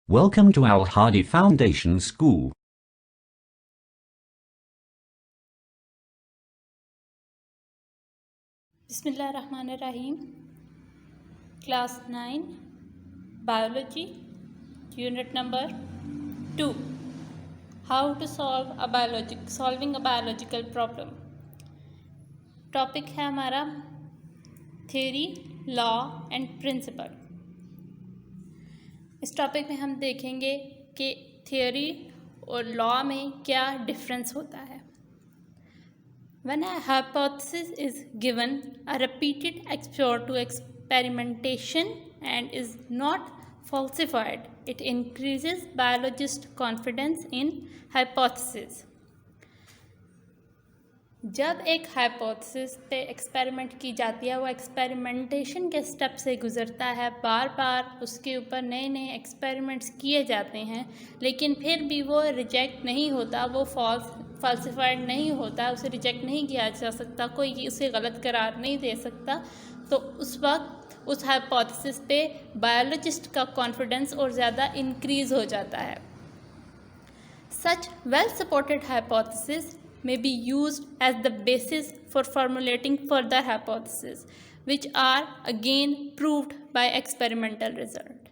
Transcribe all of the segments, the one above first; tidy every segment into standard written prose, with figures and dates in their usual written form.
Welcome to Al Hadi Foundation School. बिस्मिल्लाहिर्रहमानिर्रहीम। Class 9 biology unit number 2 how to solving a biological problem. Topic है हमारा theory, law and principle. इस topic में हम देखेंगे कि थ्योरी और लॉ में क्या डिफरेंस होता है। When a hypothesis is given a repeated exposure to experimentation and is not falsified, it increases biologist confidence in hypothesis. जब एक हाइपोथेसिस पे एक्सपेरिमेंट की जाती है, वो एक्सपेरिमेंटेशन के स्टेप से गुज़रता है, बार बार उसके ऊपर नए नए एक्सपेरिमेंट्स किए जाते हैं, लेकिन फिर भी वो रिजेक्ट नहीं होता, वो फॉल्सिफाइड नहीं होता, उसे रिजेक्ट नहीं किया जा सकता, कोई उसे गलत करार नहीं दे सकता, तो उस वक्त उस हाइपोथेसिस पे बायोलॉजिस्ट का कॉन्फिडेंस और ज़्यादा इंक्रीज़ हो जाता है। Such well supported hypothesis may be used as the basis for formulating further hypotheses, which are again proved by experimental result.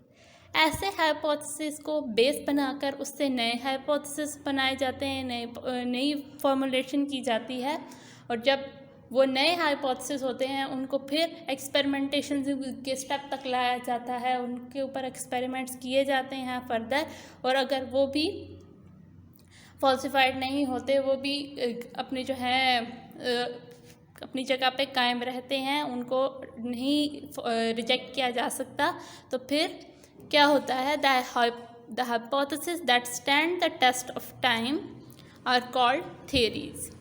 ऐसे हाइपोथेसिस को बेस बनाकर उससे नए हाइपोथेसिस बनाए जाते हैं, नई फॉर्मुलेशन की जाती है, और जब वो नए हाइपोथेसिस होते हैं उनको फिर एक्सपेरिमेंटेशन के स्टेप तक लाया जाता है, उनके ऊपर एक्सपेरिमेंट्स किए जाते हैं फर्दर, और अगर वो भी फॉल्सिफाइड नहीं होते, वो भी अपनी जो है अपनी जगह पे कायम रहते हैं, उनको नहीं रिजेक्ट किया जा सकता, तो फिर क्या होता है, the hypothesis that stand the test of time are called theories.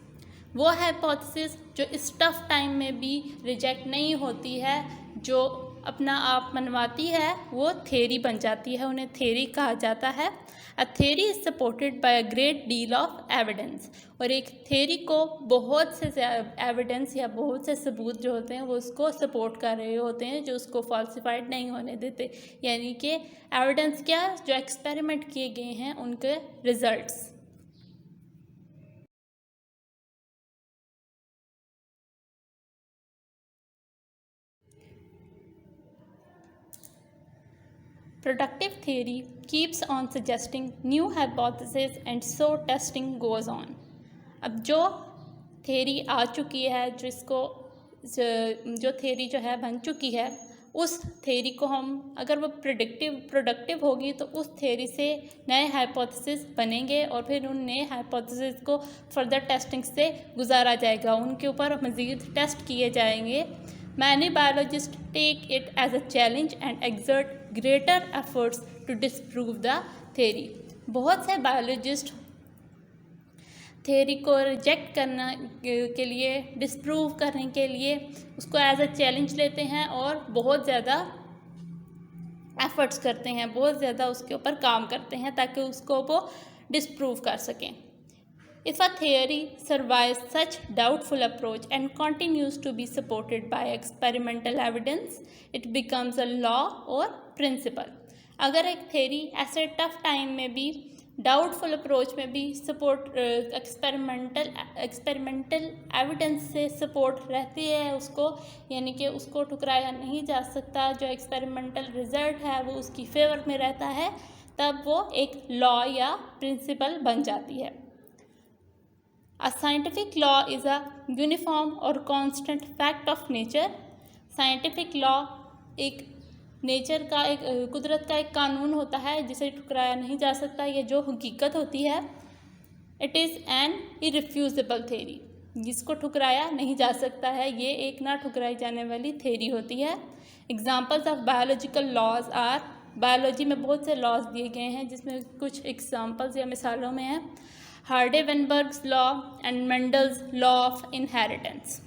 वो हाइपोथेसिस जो इस टफ टाइम में भी रिजेक्ट नहीं होती है, जो अपना आप मनवाती है, वो थ्योरी बन जाती है, उन्हें थ्योरी कहा जाता है। A theory is supported by a great deal of evidence. और एक थ्योरी को बहुत से एविडेंस या बहुत से सबूत जो होते हैं वो उसको सपोर्ट कर रहे होते हैं, जो उसको फॉल्सिफाइड नहीं होने देते, यानी कि एविडेंस क्या, जो एक्सपेरिमेंट किए गए हैं उनके results. Productive theory keeps on suggesting new hypotheses and so testing goes on. अब जो थ्योरी आ चुकी है, जो थ्योरी जो है बन चुकी है, उस थ्योरी को हम अगर वो प्रोडक्टिव होगी तो उस थ्योरी से नए हाइपोथेसिस बनेंगे और फिर उन नए हाइपोथेसिस को फर्दर टेस्टिंग से गुजारा जाएगा, उनके ऊपर मज़ीद टेस्ट किए जाएंगे। Many biologists take it as a challenge and exert greater efforts to disprove the theory. बहुत से बायोलॉजिस्ट थ्योरी को रिजेक्ट करने के लिए, डिस्प्रूव करने के लिए उसको एज अ चैलेंज लेते हैं और बहुत ज़्यादा एफर्ट्स करते हैं, बहुत ज़्यादा उसके ऊपर काम करते हैं ताकि उसको वो डिस्प्रूव कर सकें। If a theory survives such doubtful approach and continues to be supported by experimental evidence, it becomes a law or principle. अगर एक थ्योरी ऐसे टफ टाइम में भी, डाउटफुल अप्रोच में भी सपोर्ट एक्सपेरिमेंटल एविडेंस से सपोर्ट रहती है उसको, यानी कि उसको ठुकराया नहीं जा सकता, जो एक्सपेरिमेंटल रिजल्ट है वो उसकी फेवर में रहता है, तब वो एक लॉ या प्रिंसिपल बन जाती है। A scientific law is a uniform or constant fact of nature. Scientific law एक नेचर का, एक कुदरत का एक कानून होता है जिसे ठुकराया नहीं जा सकता, ये जो हकीकत होती है। It is an irrefutable theory, जिसको ठुकराया नहीं जा सकता है, ये एक ना ठुकराई जाने वाली थ्योरी होती है। Examples of biological laws are, biology में बहुत से लॉज दिए गए हैं जिसमें कुछ एग्जाम्पल्स या मिसालों में है Hardy-Weinberg's law and Mendel's law of inheritance.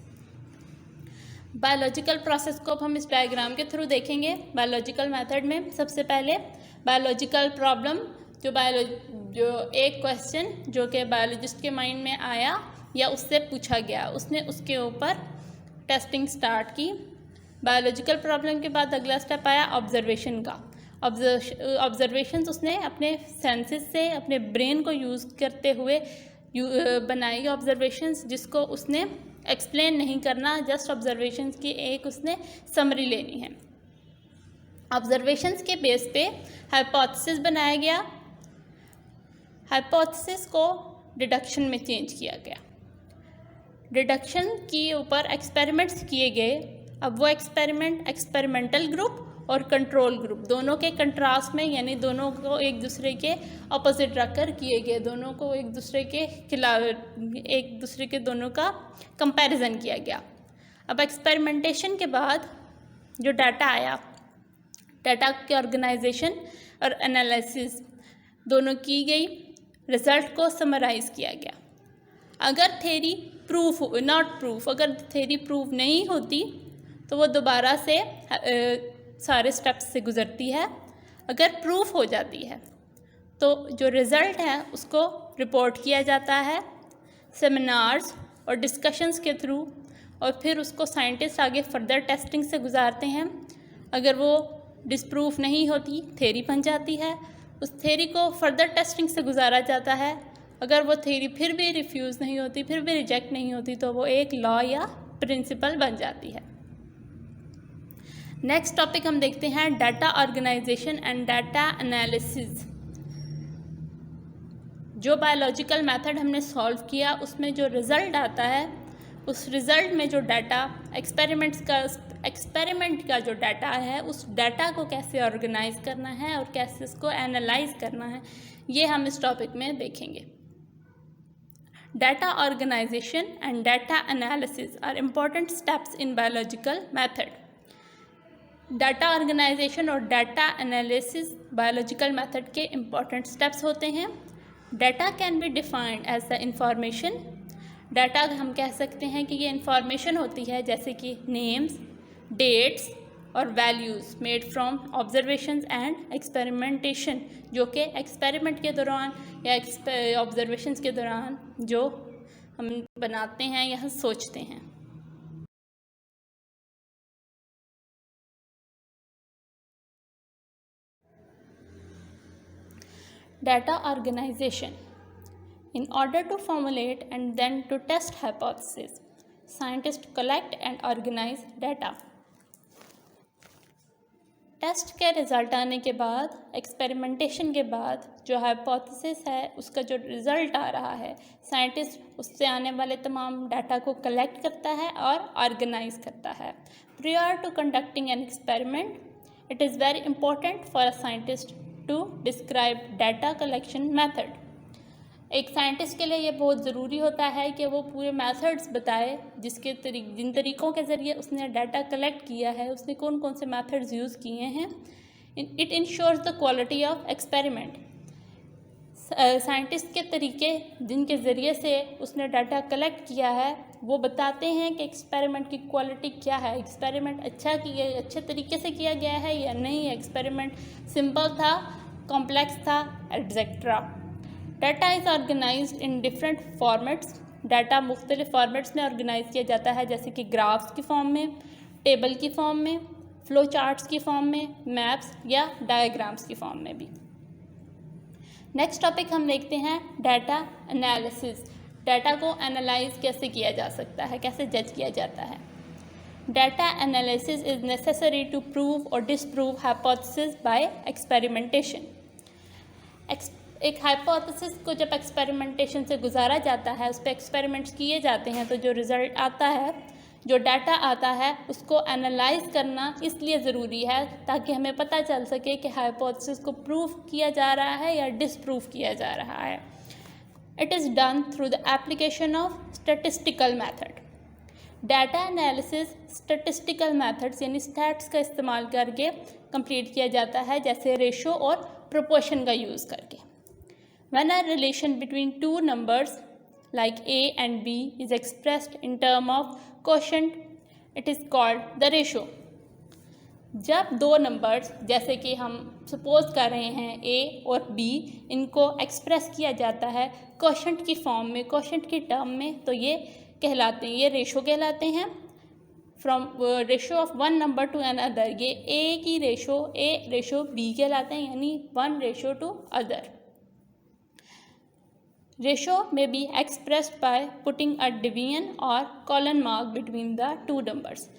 Biological process को अब हम इस डायग्राम के थ्रू देखेंगे। बायोलॉजिकल मेथड में सबसे पहले बायोलॉजिकल प्रॉब्लम, जो एक क्वेश्चन जो कि बायोलॉजिस्ट के माइंड में आया या उससे पूछा गया, उसने उसके ऊपर टेस्टिंग स्टार्ट की। बायोलॉजिकल प्रॉब्लम के बाद अगला स्टेप आया ऑब्जर्वेशन का। ऑब्जर्वेशंस उसने अपने सेंसेस से, अपने ब्रेन को यूज़ करते हुए बनाई ऑब्जर्वेशंस, जिसको उसने एक्सप्लेन नहीं करना, जस्ट ऑब्जर्वेशंस की एक उसने समरी लेनी है। ऑब्जर्वेशंस के बेस पे हाइपोथेसिस बनाया गया, हाइपोथेसिस को डिडक्शन में चेंज किया गया, डिडक्शन के ऊपर एक्सपेरिमेंट्स किए गए। अब वो एक्सपेरिमेंट एक्सपेरिमेंटल ग्रुप और कंट्रोल ग्रुप दोनों के कंट्रास्ट में, यानी दोनों को एक दूसरे के अपोजिट रखकर किए गए, दोनों को एक दूसरे के खिलाफ, एक दूसरे के दोनों का कंपैरिजन किया गया। अब एक्सपेरिमेंटेशन के बाद जो डाटा आया, डाटा के ऑर्गेनाइजेशन और एनालिसिस दोनों की गई, रिजल्ट को समराइज़ किया गया। अगर थ्योरी प्रूफ नॉट प्रूफ, अगर थ्योरी प्रूफ नहीं होती तो वो दोबारा से सारे स्टेप्स से गुज़रती है। अगर प्रूफ हो जाती है तो जो रिज़ल्ट है उसको रिपोर्ट किया जाता है सेमिनार्स और डिस्कशंस के थ्रू, और फिर उसको साइंटिस्ट आगे फर्दर टेस्टिंग से गुजारते हैं। अगर वो डिसप्रूफ नहीं होती, थ्योरी बन जाती है, उस थ्योरी को फर्दर टेस्टिंग से गुजारा जाता है। अगर वो थ्योरी फिर भी रिफ्यूज़ नहीं होती, फिर भी रिजेक्ट नहीं होती, तो वो एक लॉ या प्रिंसिपल बन जाती है। नेक्स्ट टॉपिक हम देखते हैं data organization and data analysis. जो बायोलॉजिकल मेथड हमने सॉल्व किया उसमें जो रिज़ल्ट आता है, उस रिज़ल्ट में जो डाटा एक्सपेरिमेंट का जो डाटा है, उस डाटा को कैसे ऑर्गेनाइज करना है और कैसे इसको एनालाइज करना है, ये हम इस टॉपिक में देखेंगे। Data organization and data analysis are important steps in biological method. Data organization और डाटा एनालिसिस बायोलॉजिकल मेथड के इम्पॉर्टेंट स्टेप्स होते हैं। Data can be defined as the information. Data हम कह सकते हैं कि ये इंफॉर्मेशन होती है, जैसे कि नेम्स, डेट्स और values made from observations and experimentation, जो कि एक्सपेरिमेंट के दौरान या ऑब्जर्वेशंस के दौरान जो हम बनाते हैं या सोचते हैं। Data organization. In order to formulate and then to test hypotheses, scientists collect and organize data. Test के रिज़ल्ट आने के बाद, एक्सपेरिमेंटेशन के बाद जो हाइपोथेसिस है उसका जो रिज़ल्ट आ रहा है, साइंटिस्ट उससे आने वाले तमाम डाटा को कलेक्ट करता है और ऑर्गेनाइज करता है। Prior to conducting an experiment, it is very important for a scientist to describe data collection method. एक साइंटिस्ट के लिए ये बहुत ज़रूरी होता है कि वो पूरे मेथड्स बताए जिन तरीक़ों के ज़रिए उसने डाटा कलेक्ट किया है, उसने कौन कौन से मेथड्स यूज़ किए हैं। It ensures the quality of experiment. Scientist के तरीके जिनके ज़रिए से उसने डाटा कलेक्ट किया है वो बताते हैं कि एक्सपेरिमेंट की क्वालिटी क्या है, एक्सपेरिमेंट अच्छे तरीके से किया गया है या नहीं, एक्सपेरिमेंट सिंपल था, कॉम्प्लेक्स था, etcetera. Data is organized in different formats. Data मुख्तलिफ फॉर्मेट्स में ऑर्गेनाइज किया जाता है, जैसे कि ग्राफ्स की फॉर्म में, टेबल की फॉर्म में, फ्लो चार्ट्स की फॉर्म में, मैप्स या डायग्राम्स की फॉर्म में भी। नेक्स्ट टॉपिक हम देखते हैं डाटा एनालिसिस। डाटा को एनालाइज कैसे किया जा सकता है, कैसे जज किया जाता है। Data analysis is necessary to prove और डिसप्रूव हाइपोथेसिस बाय एक्सपेरिमेंटेशन। एक हाइपोथेसिस को जब एक्सपेरिमेंटेशन से गुजारा जाता है, उस पर एक्सपेरिमेंट्स किए जाते हैं, तो जो रिज़ल्ट आता है, जो डाटा आता है, उसको एनालाइज करना इसलिए ज़रूरी है ताकि हमें पता चल सके कि हाइपोथेसिस को प्रूव किया जा रहा है या डिसप्रूव किया जा रहा है। It is done through the application of statistical method. Data analysis statistical methods यानी स्टैट्स का इस्तेमाल करके कंप्लीट किया जाता है, जैसे रेशो और प्रोपोर्शन का यूज़ करके। When a relation between two numbers like A and B is expressed in term of quotient, it is called the ratio. जब दो नंबर्स, जैसे कि हम सपोज कर रहे हैं A और B, इनको एक्सप्रेस किया जाता है क्वोशंट की फॉर्म में, क्वोशंट की टर्म में, तो ये कहलाते हैं, ये रेशो कहलाते हैं। From ratio of one number two another, ये ए की रेशो ए रेशो बी कहलाते हैं, यानी 1 रेशो टू अदर। रेशो में be expressed by putting a division और colon mark between the two numbers.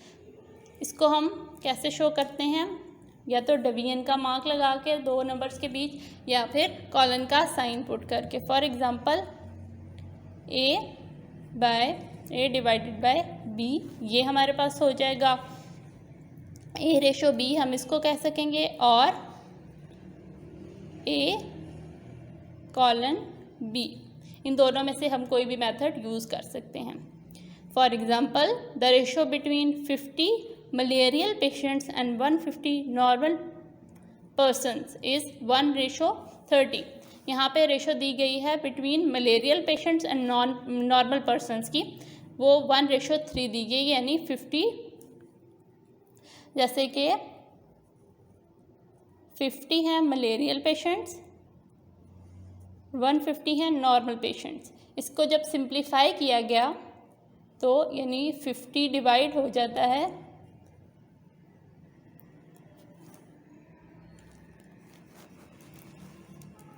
इसको हम कैसे शो करते हैं, या तो डिवीजन का मार्क लगा के दो नंबर्स के बीच, या फिर कॉलन का साइन पुट करके। For example A divided by B, ये हमारे पास हो जाएगा ए रेशो बी, हम इसको कह सकेंगे, और ए कॉलन बी, इन दोनों में से हम कोई भी मेथड यूज़ कर सकते हैं। For example the ratio between 50 malarial patients and 150 normal persons is 1:30। यहाँ पे रेशो दी गई है between malarial patients and normal persons की, वो 1:3 दी गई, यानी 50, जैसे कि 50 हैं मलेरियल पेशेंट्स, 150 हैं नॉर्मल पेशेंट्स। इसको जब सिंप्लीफाई किया गया तो यानी 50 डिवाइड हो जाता है,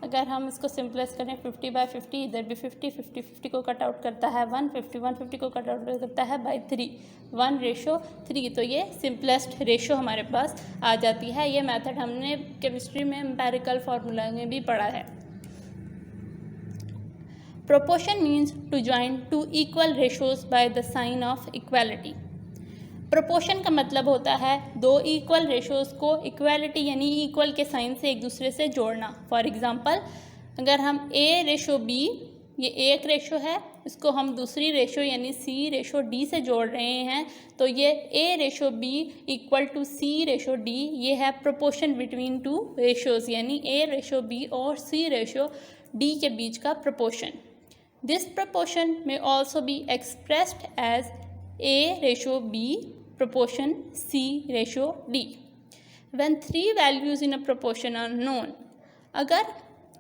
अगर हम इसको सिंपलेस्ट करें 50/50, इधर भी 50 को कट आउट करता है 150 को कट आउट करता है बाय 3, 1:3। तो ये सिंपलेस्ट रेशो हमारे पास आ जाती है। ये मेथड हमने केमिस्ट्री में एम्पेरिकल फार्मूला में भी पढ़ा है। Proportion means to join two equal ratios by the sign of equality. Proportion का मतलब होता है दो इक्वल रेशोज़ को इक्वालिटी यानी इक्वल के साइन से एक दूसरे से जोड़ना। फॉर एग्जांपल अगर हम ए रेशो बी, ये एक रेशो है, इसको हम दूसरी रेशो यानी सी रेशो डी से जोड़ रहे हैं, तो ये A ratio B equal to C ratio D, ये है प्रोपोर्शन बिटवीन टू रेशोज़, यानी ए रेशो बी और सी रेशो डी के बीच का प्रोपोर्शन। दिस प्रोपोर्शन में also be expressed as A ratio B proportion C ratio D when 3 values in a proportion are known। अगर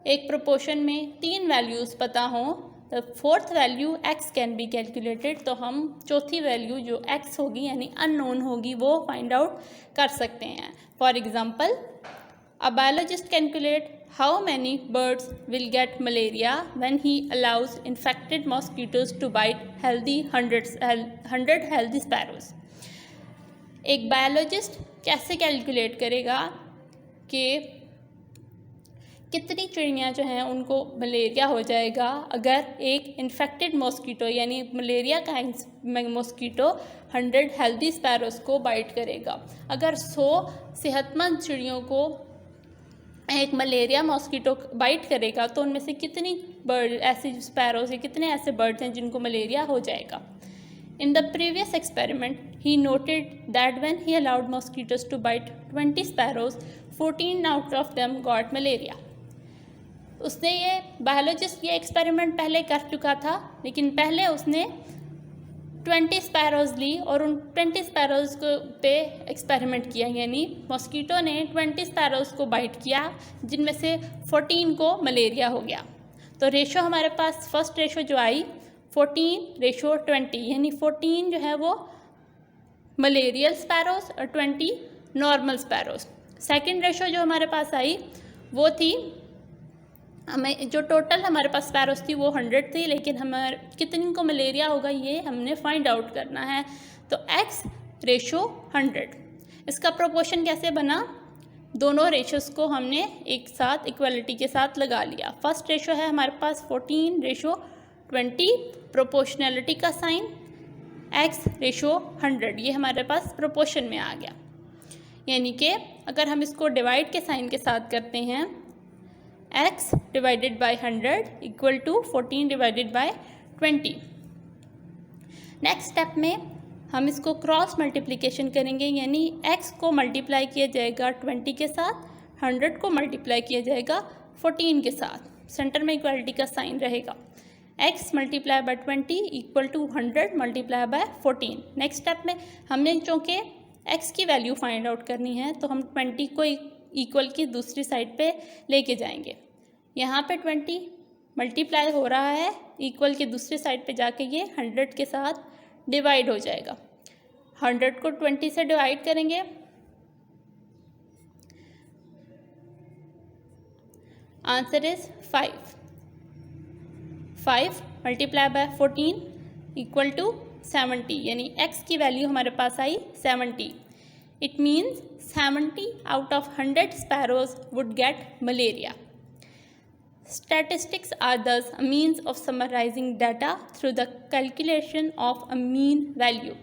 एक proportion में 3 values पता हों, तो fourth value x can be calculated, तो हम चौथी वैल्यू जो x होगी यानी अननोन होगी वो फाइंड आउट कर सकते हैं। For example a biologist calculate how many birds will get malaria when he allows infected mosquitoes to bite 100 healthy sparrows। एक बायोलॉजिस्ट कैसे कैलकुलेट करेगा कि कितनी चिड़ियाँ जो हैं उनको मलेरिया हो जाएगा अगर एक इन्फेक्टेड मॉस्कीटो यानी मलेरिया का मॉस्कीटो 100 हेल्दी स्पैरोज को बाइट करेगा। अगर 100 सेहतमंद चिड़ियों को एक मलेरिया मॉस्कीटो बाइट करेगा तो उनमें से कितनी बर्ड ऐसी स्पैरोज या कितने ऐसे बर्ड्स हैं जिनको मलेरिया हो जाएगा। In the previous experiment, he noted that when he allowed mosquitoes to bite 20 sparrows, 14 out of them got malaria। उसने ये बायोलॉजिस्ट ये एक्सपेरिमेंट पहले कर चुका था, लेकिन पहले उसने 20 स्पैरोज ली और उन 20 स्पैरोज को पे एक्सपेरिमेंट किया, यानी मॉस्कीटो ने 20 स्पैरोज को बाइट किया जिनमें से 14 को मलेरिया हो गया। तो रेशो हमारे पास फर्स्ट रेशो जो आई 14:20, यानी 14 जो है वो मलेरियल स्पैरोज और 20 नॉर्मल स्पैरोज। सेकंड रेशो जो हमारे पास आई वो थी, हमें जो टोटल हमारे पास स्पैरोज थी वो 100 थी, लेकिन हमारे कितनी को मलेरिया होगा ये हमने फाइंड आउट करना है। तो x:100। इसका प्रोपोर्शन कैसे बना, दोनों रेशोज़ को हमने एक साथ इक्वलिटी के साथ लगा लिया। फर्स्ट रेशो है हमारे पास 14:20, प्रोपोर्शनैलिटी का साइन, x:100, ये हमारे पास प्रोपोर्शन में आ गया। यानी कि अगर हम इसको डिवाइड के साइन के साथ करते हैं, x divided by 100 equal to 14/20। Next step में हम इसको क्रॉस मल्टीप्लिकेशन करेंगे, यानी x को मल्टीप्लाई किया जाएगा 20 के साथ, 100 को मल्टीप्लाई किया जाएगा 14 के साथ। सेंटर में इक्वालिटी का साइन रहेगा। x multiply by 20 equal to 100 multiply by 14। Next step में हमने चूँकि x की वैल्यू फाइंड आउट करनी है तो हम 20 को इक्वल की दूसरी साइड पे लेके जाएंगे। यहाँ पे 20 मल्टीप्लाई हो रहा है, इक्वल की दूसरी साइड पे जाके ये 100 के साथ डिवाइड हो जाएगा। 100 को 20 से डिवाइड करेंगे, answer is 5। 5 multiply by 14 equal to 70, यानी x की वैल्यू हमारे पास आई 70। It means 70 out of 100 sparrows would get malaria. Statistics are thus a means of summarizing data through the calculation of a mean value.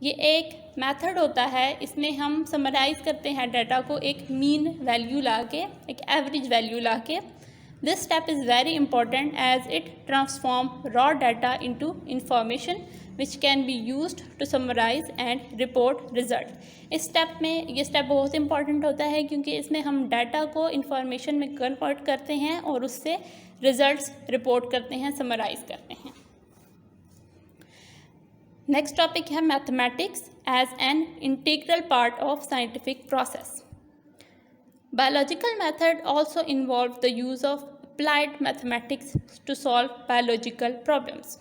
ये एक method होता है, इसमें हम समराइज करते हैं डाटा को एक मीन वैल्यू ला के, एक एवरेज वैल्यू ला के। This step is very important as it transform raw data into information which can be used to summarize and report result. इस स्टेप में ये स्टेप बहुत इंपॉर्टेंट होता है क्योंकि इसमें हम डाटा को इंफॉर्मेशन में कन्वर्ट करते हैं और उससे रिजल्ट्स रिपोर्ट करते हैं, समराइज करते हैं। नेक्स्ट टॉपिक है mathematics as an integral part of scientific process. Biological method also involve the use of applied mathematics to solve biological problems.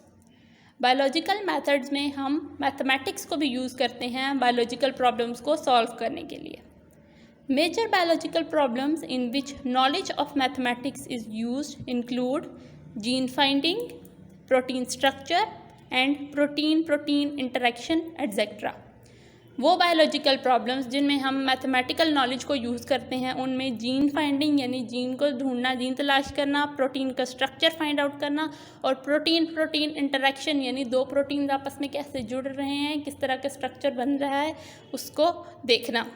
Biological methods में हम मैथमेटिक्स को भी यूज़ करते हैं बायोलॉजिकल प्रॉब्लम्स को सॉल्व करने के लिए। Major biological problems in which knowledge of mathematics is used include gene finding, protein structure and protein interaction etcetera. वो बायोलॉजिकल प्रॉब्लम्स जिनमें हम मैथमेटिकल नॉलेज को यूज़ करते हैं उनमें जीन फाइंडिंग यानी जीन को ढूंढना, जीन तलाश करना, प्रोटीन का स्ट्रक्चर फाइंड आउट करना और प्रोटीन इंटरेक्शन यानी दो प्रोटीन आपस में कैसे जुड़ रहे हैं, किस तरह का स्ट्रक्चर बन रहा है, उसको देखना।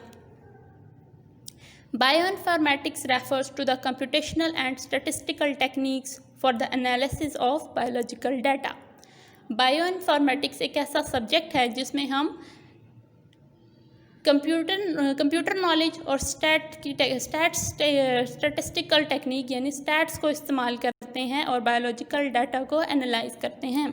Bioinformatics refers to the computational and statistical techniques for the analysis of biological data. Bioinformatics एक ऐसा सब्जेक्ट है जिसमें हम कंप्यूटर नॉलेज और स्टैटिस्टिकल टेक्निक यानी स्टैट्स को इस्तेमाल करते हैं और बायोलॉजिकल डाटा को एनालाइज करते हैं।